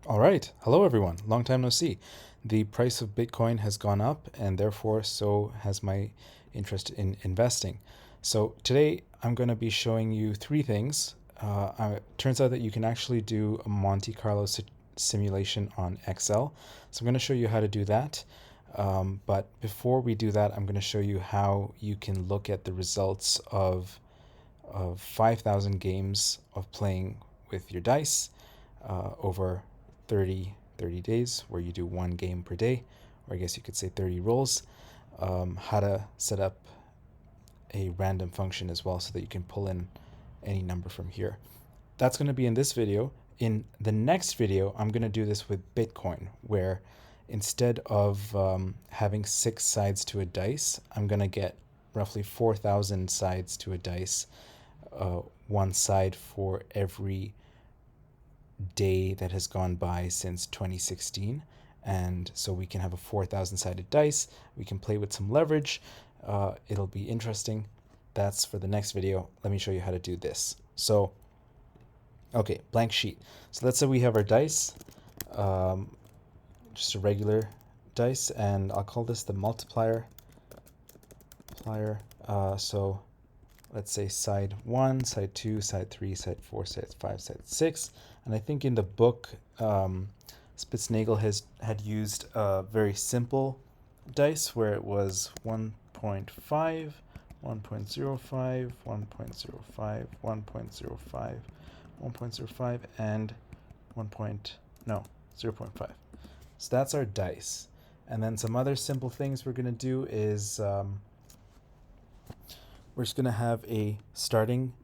All right. Hello, everyone. Long time no see. The price of Bitcoin has gone up, and therefore, so has my interest in investing. So, today I'm going to be showing you three things. It turns out that you can actually do a Monte Carlo simulation on Excel. So, I'm going to show you how to do that. But before we do that, I'm going to show you how you can look at the results of 5,000 games of playing with your dice over 30 days, where you do one game per day, or I guess you could say 30 rolls. How to set up a random function as well so that you can pull in any number from here. That's going to be in this video. In the next video, I'm going to do this with Bitcoin, where instead of having 6 sides to a dice, I'm going to get roughly 4,000 sides to a dice, one side for every day that has gone by since 2016. And so we can have a 4,000 sided dice. We can play with some leverage. It'll be interesting. That's for the next video. Let me show you how to do this. So, okay, blank sheet. So let's say we have our dice, just a regular dice, and I'll call this the multiplier. So let's say side 1, side 2, side 3, side 4, side 5, side 6. And I think in the book, Spitznagel had used a very simple dice where it was 1.5, 1.05, 1.05, 1.05, 1.05, and 0.5. So that's our dice. And then some other simple things we're going to do is we're just going to have a starting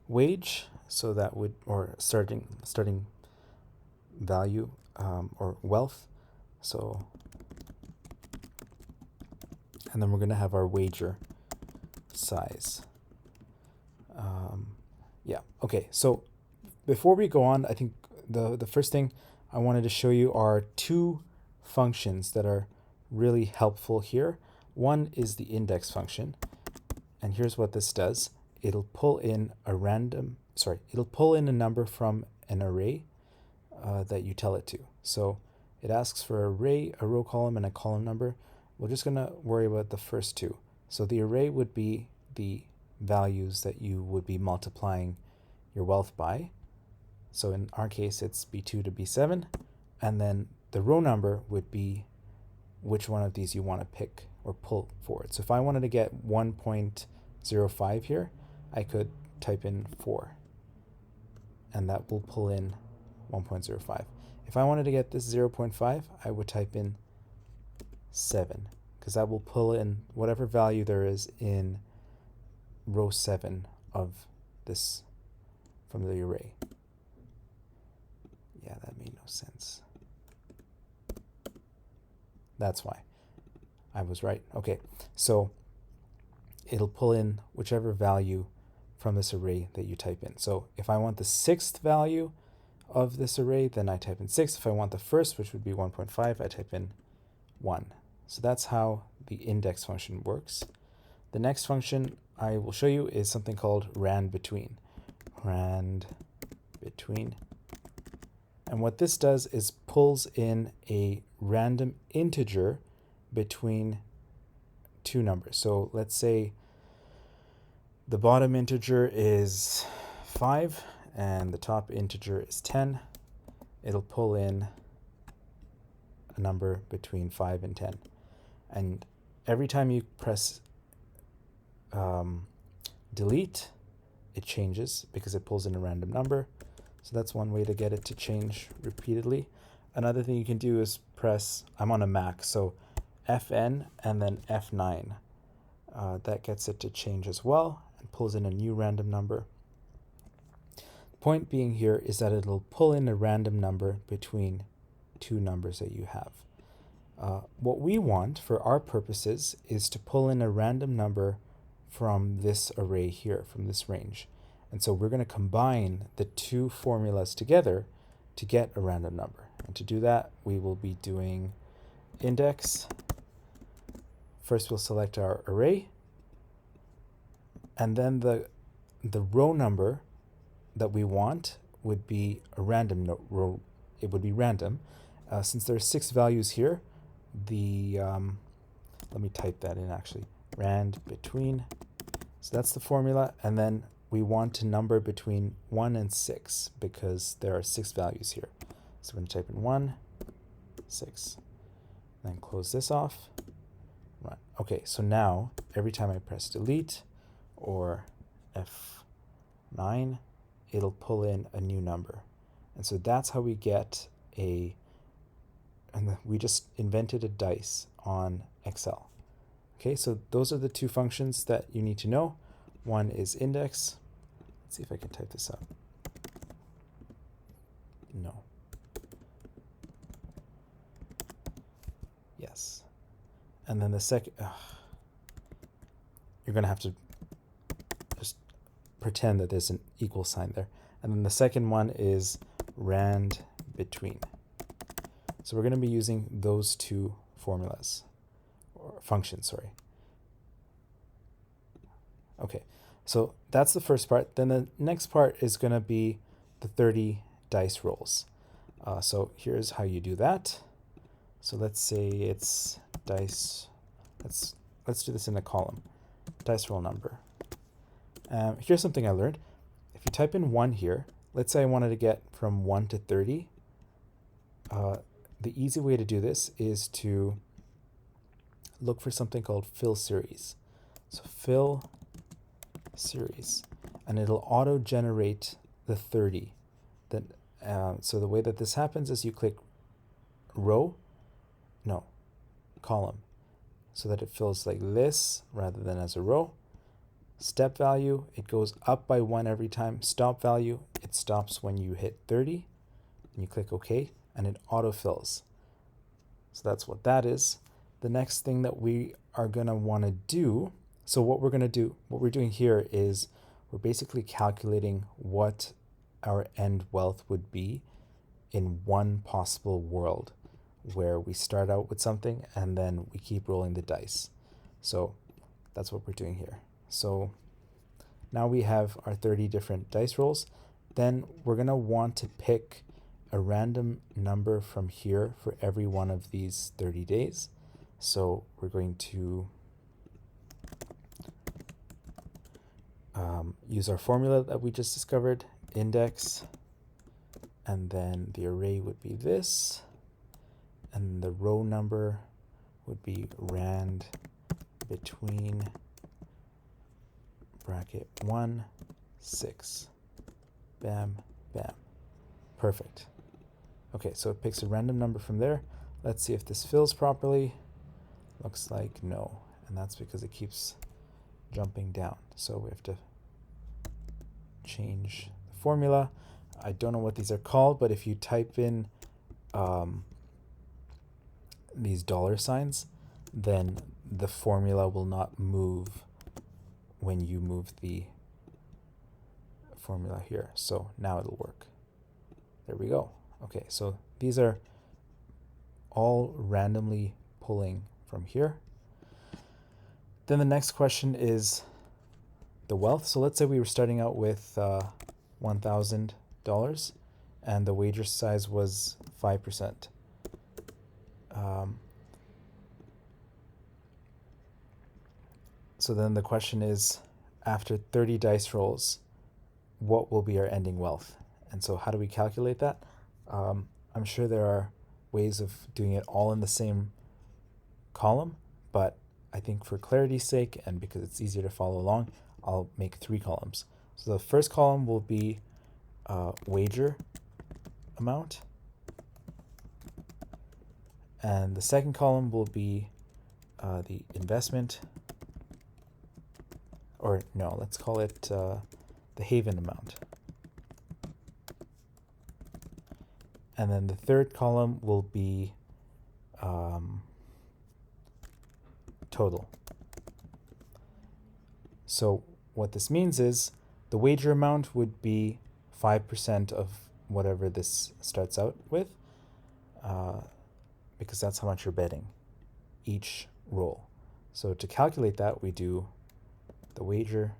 wage, so that would, or starting value, or wealth. So, and then we're going to have our wager size. Yeah. Okay. So before we go on, I think the first thing I wanted to show you are two functions that are really helpful here. One is the index function. And here's what this does. It'll pull in a number from an array that you tell it to. So it asks for an array, a row column, and a column number. We're just going to worry about the first two. So the array would be the values that you would be multiplying your wealth by. So in our case, it's B2 to B7. And then the row number would be which one of these you want to pick or pull forward. So if I wanted to get 1.05 here, I could type in 4, and that will pull in 1.05. If I wanted to get this 0.5, I would type in 7, because that will pull in whatever value there is in row 7 of this from the array. Yeah, that made no sense. That's why. I was right. Okay, so it'll pull in whichever value from this array that you type in. So if I want the 6th value of this array, then I type in 6. If I want the first, which would be 1.5, I type in 1. So that's how the index function works. The next function I will show you is something called randbetween. Randbetween. And what this does is pulls in a random integer between two numbers. So let's say the bottom integer is 5 and the top integer is 10. It'll pull in a number between 5 and 10. And every time you press delete, it changes because it pulls in a random number. So that's one way to get it to change repeatedly. Another thing you can do is press, I'm on a Mac, so Fn and then F9. That gets it to change as well and pulls in a new random number. The point being here is that it'll pull in a random number between two numbers that you have. What we want for our purposes is to pull in a random number from this array here, from this range. And so we're going to combine the two formulas together to get a random number. And to do that, we will be doing index. First, we'll select our array. And then the row number that we want would be a random row it would be random. Since there are 6 values here, let me type that in actually, rand between. So that's the formula, and then we want to number between 1 and 6 because there are 6 values here. So we're going to type in 1, 6, then close this off, run. Okay, so now every time I press delete or F9, it'll pull in a new number. And so that's how we get and we just invented a dice on Excel. Okay, so those are the 2 functions that you need to know. One is index. Let's see if I can type this up. No. Yes. And then the second, you're going to have to just pretend that there's an equal sign there. And then the second one is rand between. So we're going to be using those 2 formulas, or functions, sorry. Okay, so that's the first part. Then the next part is going to be the 30 dice rolls. So here's how you do that. So let's say it's dice, let's do this in a column, dice roll number. Here's something I learned. If you type in 1 here, let's say I wanted to get from 1 to 30, the easy way to do this is to look for something called fill series. So fill series, and it'll auto-generate the 30. So the way that this happens is you click column, so that it fills like this rather than as a row. Step value, it goes up by 1 every time. Stop value, it stops when you hit 30, and you click OK, and it autofills. So that's what that is. The next thing that we are going to want to do, so what we're doing here is we're basically calculating what our end wealth would be in one possible world where we start out with something and then we keep rolling the dice. So that's what we're doing here. So now we have our 30 different dice rolls. Then we're going to want to pick a random number from here for every one of these 30 days. So we're going to use our formula that we just discovered, index, and then the array would be this, and the row number would be rand between bracket 1, 6. Bam, bam. Perfect. Okay, so it picks a random number from there. Let's see if this fills properly. Looks like no, and that's because it keeps jumping down. So we have to change the formula. I don't know what these are called, but if you type in these dollar signs, then the formula will not move when you move the formula here. So now it'll work. There we go. Okay, so these are all randomly pulling from here. Then the next question is the wealth. So let's say we were starting out with $1,000 and the wager size was 5%. So then the question is, after 30 dice rolls, what will be our ending wealth? And so how do we calculate that? I'm sure there are ways of doing it all in the same column, but I think for clarity's sake and because it's easier to follow along, I'll make 3 columns. So the first column will be wager amount, and the second column will be the investment, or no, let's call it the haven amount. And then the third column will be total. So what this means is the wager amount would be 5% of whatever this starts out with, because that's how much you're betting each roll. So to calculate that, we do the wager,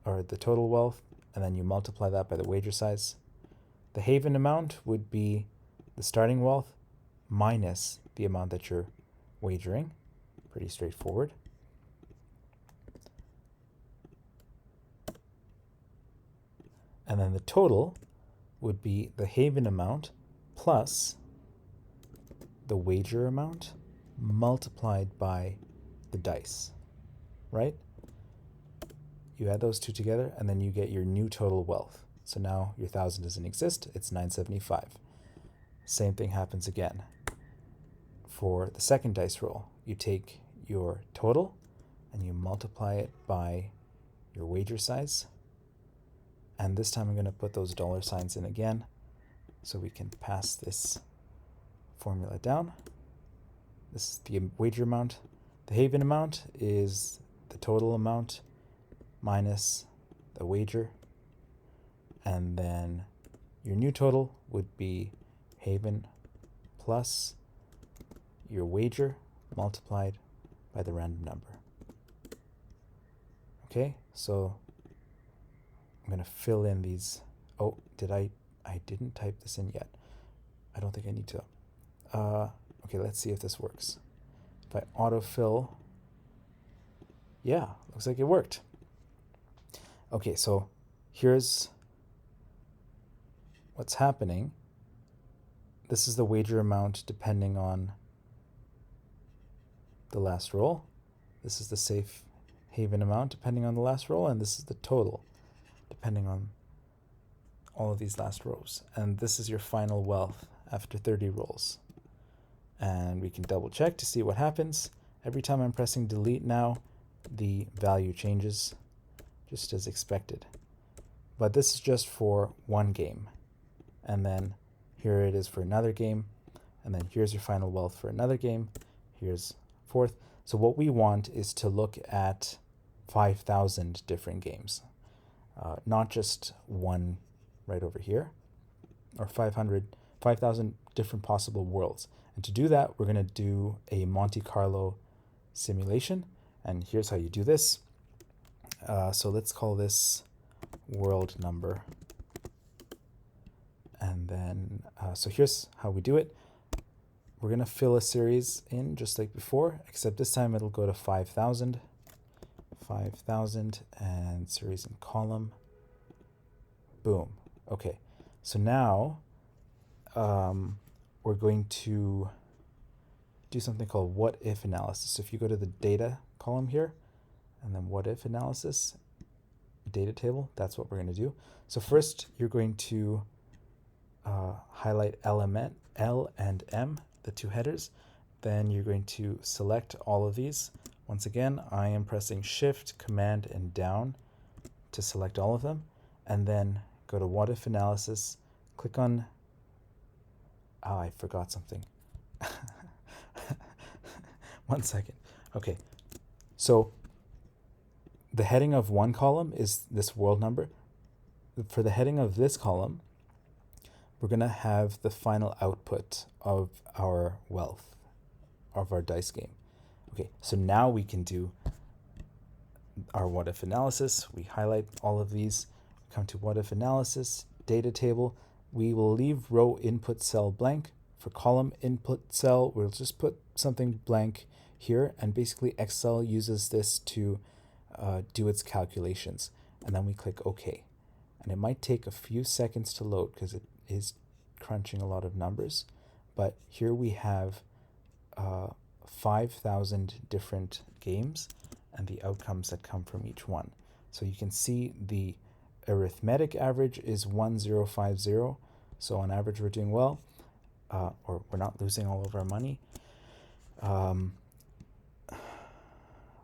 or the total wealth, and then you multiply that by the wager size. The haven amount would be the starting wealth minus the amount that you're wagering. Pretty straightforward. And then the total would be the haven amount plus the wager amount multiplied by the dice, right? You add those two together and then you get your new total wealth. So now your 1,000 doesn't exist, it's 975. Same thing happens again. For the second dice roll, you take your total and you multiply it by your wager size. And this time I'm going to put those dollar signs in again so we can pass this formula down. This is the wager amount. The haven amount is the total amount minus the wager. And then your new total would be haven plus your wager multiplied by the random number. Okay, so I'm going to fill in these. Oh, I didn't type this in yet. I don't think I need to. Okay, let's see if this works. If I autofill, yeah, looks like it worked. Okay, so here's what's happening. This is the wager amount depending on the last roll. This is the safe haven amount depending on the last roll, and this is the total depending on all of these last rows. And this is your final wealth after 30 rolls. And we can double check to see what happens. Every time I'm pressing delete now, the value changes just as expected. But this is just for one game. And then here it is for another game. And then here's your final wealth for another game. Here's fourth. So what we want is to look at 5,000 different games, not just one right over here, or 5,000 different possible worlds. And to do that, we're going to do a Monte Carlo simulation. And here's how you do this. So let's call this world number. And then, so here's how we do it. We're going to fill a series in just like before, except this time it'll go to 5,000. 5,000 and series in column. Boom. Okay. So now we're going to do something called what if analysis. So if you go to the data column here and then what if analysis, data table, that's what we're going to do. So first you're going to highlight L and M, the two headers. Then you're going to select all of these. Once again, I am pressing Shift, Command, and down to select all of them. And then go to what if analysis, click on, I forgot something. 1 second. Okay, so the heading of one column is this world number. For the heading of this column, we're going to have the final output of our wealth, of our dice game. Okay, so now we can do our what if analysis. We highlight all of these, come to what if analysis, data table. We will leave row input cell blank. For column input cell, we'll just put something blank here, and basically Excel uses this to do its calculations. And then we click OK. And it might take a few seconds to load because it is crunching a lot of numbers. But here we have 5,000 different games and the outcomes that come from each one. So you can see the arithmetic average is 1050. So on average, we're doing well, or we're not losing all of our money.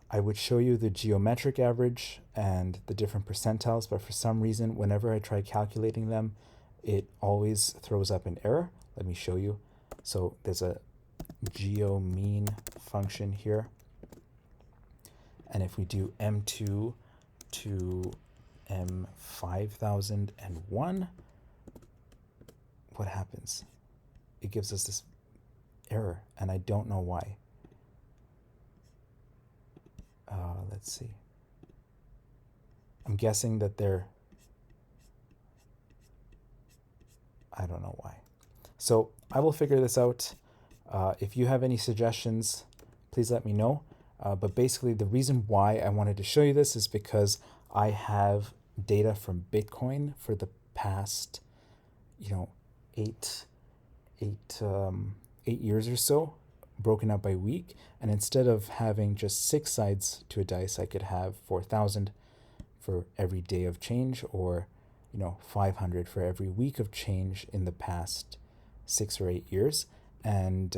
I would show you the geometric average and the different percentiles, but for some reason, whenever I try calculating them, it always throws up an error. Let me show you. So there's a geomean function here. And if we do M2 to M5001, what happens? It gives us this error, and I don't know why. Let's see. I'm guessing that I don't know why. So I will figure this out. If you have any suggestions, please let me know. But basically, the reason why I wanted to show you this is because I have data from Bitcoin for the past, you know, eight, eight, 8 years or so, broken up by week. And instead of having just 6 sides to a dice, I could have 4,000 for every day of change, or 500 for every week of change in the past 6 or 8 years. And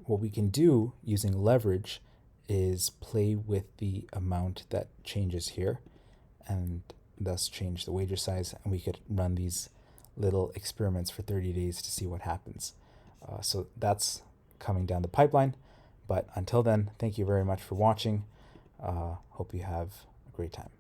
what we can do using leverage is play with the amount that changes here, and thus change the wager size. And we could run these little experiments for 30 days to see what happens. So that's coming down the pipeline. But until then, thank you very much for watching. Hope you have a great time.